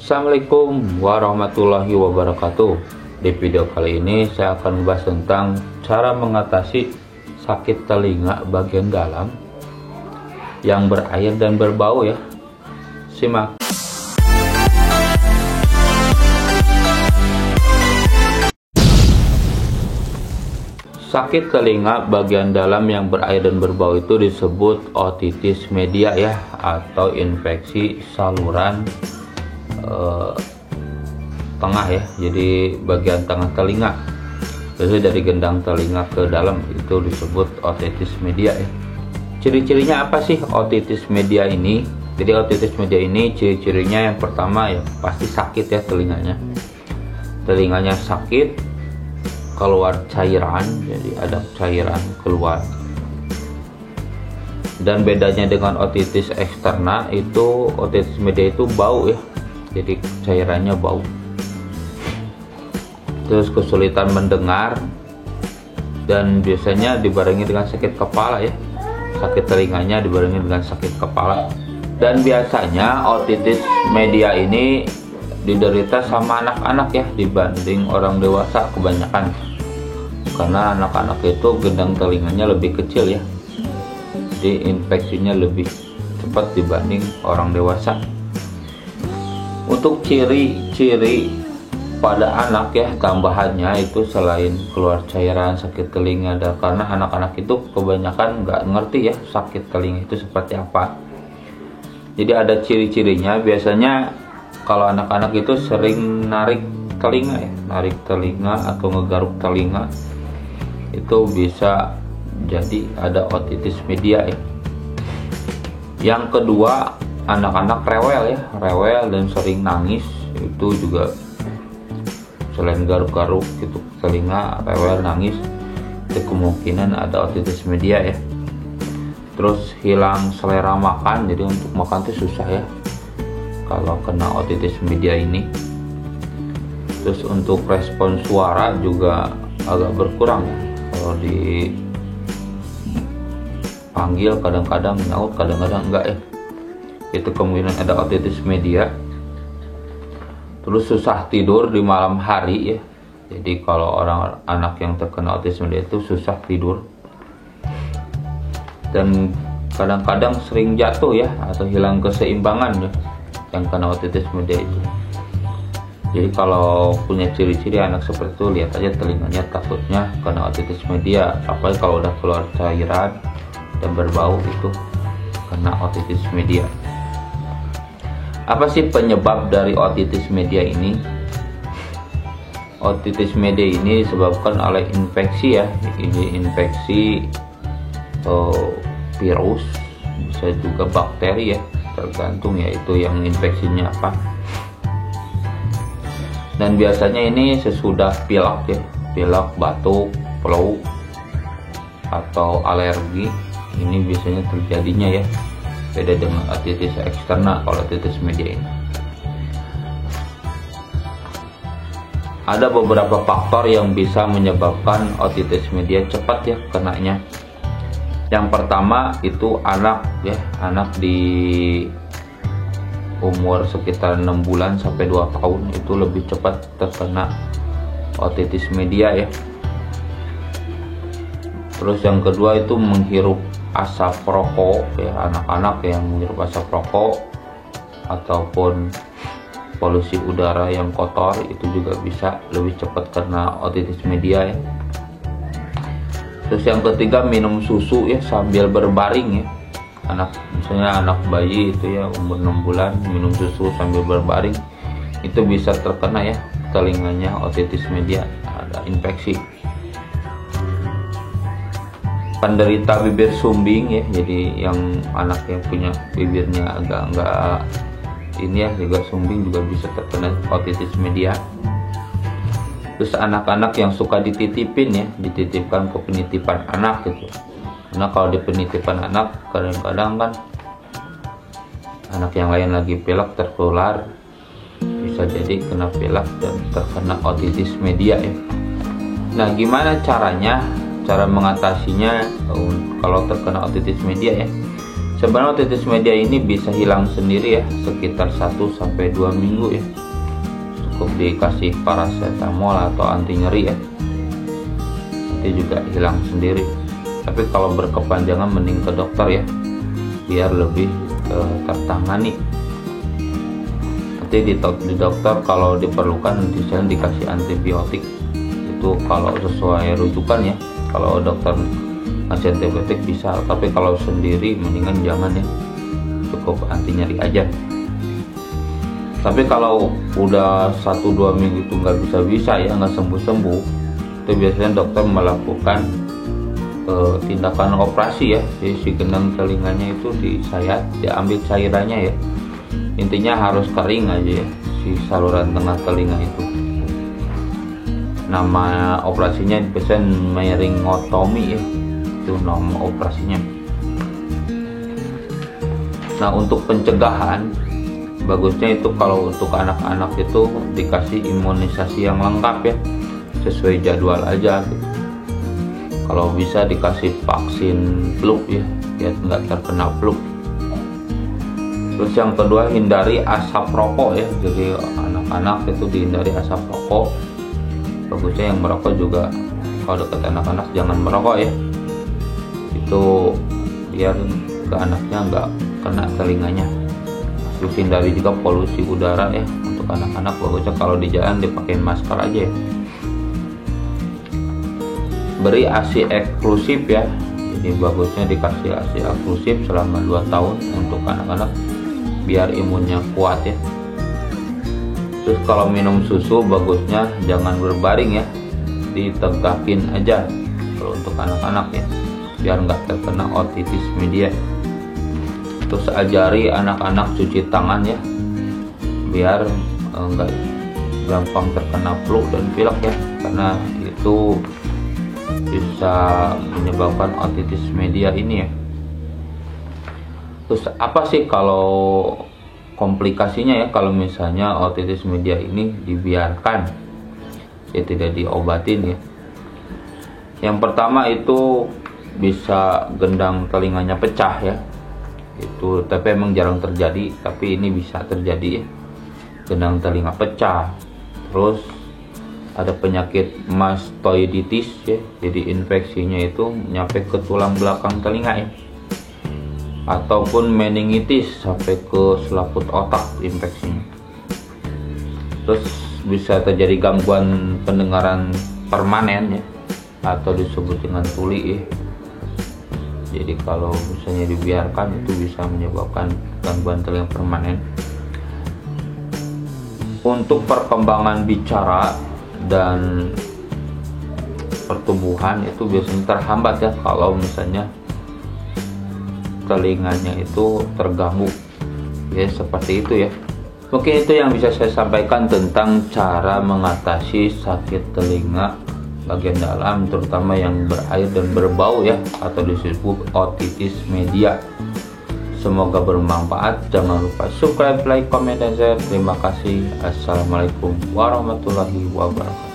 Assalamualaikum warahmatullahi wabarakatuh. Di video kali ini saya akan membahas tentang cara mengatasi sakit telinga bagian dalam yang berair dan berbau ya. Simak. Sakit telinga bagian dalam yang berair dan berbau itu disebut otitis media ya, atau infeksi saluran tengah ya. Jadi bagian tengah telinga, biasanya dari gendang telinga ke dalam, itu disebut otitis media ya. Ciri-cirinya apa sih otitis media ini? Jadi otitis media ini ciri-cirinya yang pertama ya pasti sakit ya telinganya sakit, keluar cairan, jadi ada cairan keluar. Dan bedanya dengan otitis eksterna itu, otitis media itu bau ya, jadi cairannya bau. Terus kesulitan mendengar, dan biasanya dibarengi dengan sakit kepala ya. Sakit telinganya dibarengi dengan sakit kepala. Dan biasanya otitis media ini diderita sama anak-anak ya, dibanding orang dewasa kebanyakan, karena anak-anak itu gendang telinganya lebih kecil ya, jadi infeksinya lebih cepat dibanding orang dewasa. Untuk ciri-ciri pada anak ya, tambahannya itu selain keluar cairan, sakit telinga, dan karena anak-anak itu kebanyakan nggak ngerti ya sakit telinga itu seperti apa. Jadi ada ciri-cirinya. Biasanya kalau anak-anak itu sering narik telinga ya, narik telinga atau ngegaruk telinga, itu bisa jadi ada otitis media ya. Yang kedua, anak-anak rewel ya, rewel dan sering nangis, itu juga selain garuk-garuk gitu telinga, rewel, nangis, itu kemungkinan ada otitis media ya. Terus hilang selera makan, jadi untuk makan tuh susah ya kalau kena otitis media ini. Terus untuk respon suara juga agak berkurang ya. Kalau dipanggil kadang-kadang nyaut, kadang-kadang enggak ya. Itu kemungkinan ada otitis media. Terus susah tidur di malam hari ya. Jadi kalau anak yang terkena otitis media itu susah tidur. Dan kadang-kadang sering jatuh ya, atau hilang keseimbangan ya, yang kena otitis media itu. Jadi kalau punya ciri-ciri anak seperti itu, lihat aja telinganya, takutnya kena otitis media. Apalagi kalau udah keluar cairan dan berbau, itu kena otitis media. Apa sih penyebab dari otitis media ini? Otitis media ini disebabkan oleh infeksi ya. Ini infeksi virus, bisa juga bakteri ya, tergantung ya itu yang infeksinya apa. Dan biasanya ini sesudah pilek ya, pilek, batuk, flu, atau alergi, ini biasanya terjadinya ya. Beda dengan otitis eksterna. Kalau otitis media ini ada beberapa faktor yang bisa menyebabkan otitis media cepat ya kenanya. Yang pertama itu anak ya, anak di umur sekitar 6 bulan sampai 2 tahun itu lebih cepat terkena otitis media ya. Terus yang kedua itu menghirup asap rokok ya, anak-anak yang menghirup asap rokok ataupun polusi udara yang kotor, itu juga bisa lebih cepat kena otitis media ya. Terus yang ketiga, minum susu ya sambil berbaring ya. Misalnya anak bayi itu ya umur 6 bulan minum susu sambil berbaring, itu bisa terkena ya telinganya otitis media, ada infeksi. Penderita bibir sumbing ya, jadi yang anak yang punya bibirnya agak enggak ini ya, juga sumbing, juga bisa terkena otitis media. Terus anak-anak yang suka dititipin ya, dititipkan ke penitipan anak gitu. Karena kalau di penitipan anak, kadang-kadang kan anak yang lain lagi pilek tertular, bisa jadi kena pilek dan terkena otitis media ya. Nah, gimana caranya? Cara mengatasinya kalau terkena otitis media ya? Sebenarnya otitis media ini bisa hilang sendiri ya, sekitar 1-2 minggu ya. Cukup dikasih paracetamol atau anti nyeri ya, nanti juga hilang sendiri. Tapi kalau berkepanjangan mending ke dokter ya, biar lebih tertangani. Nanti di dokter kalau diperlukan misalnya dikasih antibiotik, itu kalau sesuai rujukan ya. Kalau dokter ngasih antibiotik bisa, tapi kalau sendiri mendingan jangan ya, cukup anti nyeri aja. Tapi kalau udah 1-2 minggu itu nggak bisa ya, nggak sembuh-sembuh, itu biasanya dokter melakukan tindakan operasi ya. Jadi si gendang telinganya itu disayat, diambil cairannya ya, intinya harus kering aja ya si saluran tengah telinga itu. Nama operasinya biasanya meringotomi ya, itu nama operasinya. Nah, untuk pencegahan bagusnya itu kalau untuk anak-anak itu dikasih imunisasi yang lengkap ya, sesuai jadwal aja gitu. Kalau bisa dikasih vaksin flu ya, biar nggak terkena flu. Terus yang kedua, hindari asap rokok ya. Jadi anak-anak itu dihindari asap rokok. Bagusnya yang merokok juga kalau dekat anak-anak jangan merokok ya, itu biar ke anaknya nggak kena telinganya. Terus hindari juga polusi udara ya, untuk anak-anak bagusnya kalau di jalan dipakai masker aja ya. Beri ASI eksklusif ya, jadi bagusnya dikasih ASI eksklusif selama 2 tahun untuk anak-anak biar imunnya kuat ya. Terus kalau minum susu bagusnya jangan berbaring ya, ditegakin aja kalau untuk anak-anak ya, biar nggak terkena otitis media. Terus ajari anak-anak cuci tangan ya, biar nggak gampang terkena flu dan pilek ya, karena itu bisa menyebabkan otitis media ini ya. Terus apa sih kalau komplikasinya ya kalau misalnya otitis media ini dibiarkan ya, tidak diobatin ya? Yang pertama itu bisa gendang telinganya pecah ya, itu tapi emang jarang terjadi, tapi ini bisa terjadi ya, gendang telinga pecah. Terus ada penyakit mastoiditis ya, jadi infeksinya itu nyampe ke tulang belakang telinga ya, ataupun meningitis sampai ke selaput otak infeksinya. Terus bisa terjadi gangguan pendengaran permanen ya, atau disebut dengan tuli ya. Jadi kalau misalnya dibiarkan itu bisa menyebabkan gangguan telinga permanen. Untuk perkembangan bicara dan pertumbuhan itu biasanya terhambat ya kalau misalnya telinganya itu terganggu ya, seperti itu ya. Mungkin itu yang bisa saya sampaikan tentang cara mengatasi sakit telinga bagian dalam, terutama yang berair dan berbau ya, atau disebut otitis media. Semoga bermanfaat. Jangan lupa subscribe, like, comment, dan share. Terima kasih. Assalamualaikum warahmatullahi wabarakatuh.